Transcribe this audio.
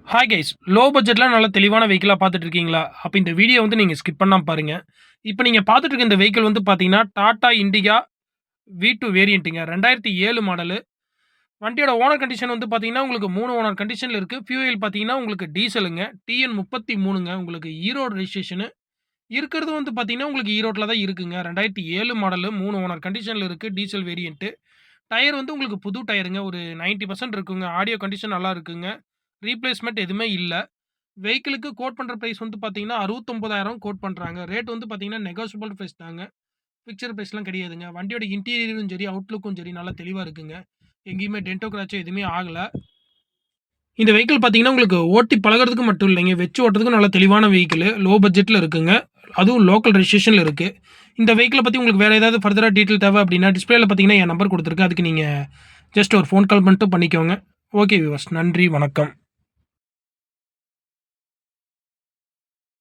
Hi guys. Low பட்ஜெட்ல நல்ல தெளிவான வெஹிக்கிளா பார்த்துட்டு இருக்கீங்களா? அப்ப இந்த வீடியோ வந்து நீங்க ஸ்கிப் பண்ணாம பாருங்க. இப்ப நீங்க பார்த்துட்டு இருக்க இந்த வெஹிக்கிள் வந்து பார்த்தீங்கன்னா, டாடா இண்டிகா V2 வேரியண்ட்டுங்க. 2007 மாடலு. வண்டியோட ஓனர் கண்டிஷன் வந்து பார்த்தீங்கன்னா, உங்களுக்கு 3 ஓனர் கண்டிஷன்ல இருக்கு. ஃபியூயல் பார்த்தீங்கன்னா, உங்களுக்கு டீசலுங்க. TN 33ங்க. உங்களுக்கு ஈரோடு ரெஜிஸ்ட்ரேஷனு. இருக்கிறது வந்து பார்த்தீங்கன்னா, உங்களுக்கு ஈரோட்ல தான் இருக்குங்க. 2007 மாடலு 3 ஓனர் கண்டிஷன்ல இருக்கு. Diesel variant. டயர் வந்து உங்களுக்கு புது டயருங்க. ஒரு 90% இருக்குங்க. ஆடியோ கண்டிஷன் நல்லா இருக்குங்க. ரீப்ளேஸ்மென்ட் எதுவுமே இல்ல. வெஹிக்கிளுக்கு கோட் பண்ற பிரைஸ் வந்து பார்த்தீங்கன்னா, 69,000 கோட் பண்றாங்க. ரேட் வந்து பார்த்தீங்கன்னா, நெகோஷியபிள் பிரைஸ் தாங்க. பிக்ஸட் பிரைஸ்லாம் கிடையாதுங்க. வண்டியோட இன்டீரியரும் சரி, அவுட்லுக்கும் சரி நல்லா தெளிவா இருக்குங்க. எங்கேயுமே டென்டோ, கிராச்சோ எதுவுமே ஆகல. இந்த வெஹிக்கிள் பார்த்தீங்கன்னா, உங்களுக்கு ஓட்டி பழகுறதுக்கு மட்டும் இல்லைங்க. வச்சு ஓட்டுறதுக்கும் நல்ல தெளிவான வெஹிக்கிளு. லோ பட்ஜெட்ல இருக்குங்க. அதுவும் லோக்கல் ரெஜிஸ்ட்ரேஷன்ல இருக்கு. இந்த வெஹிக்கிள பத்தி உங்களுக்கு வேற ஏதாவது ஃபர்தரா டீட்டெயில் தேவை அப்படின்னா, டிஸ்ப்ளேல பார்த்தீங்கன்னா, என் நம்பர் குடுத்துருக்கேன். அதுக்கு நீங்க ஜஸ்ட் ஒரு ஃபோன் கால் மட்டும் பண்ணிக்கோங்க. Okay viewers. நன்றி, வணக்கம்.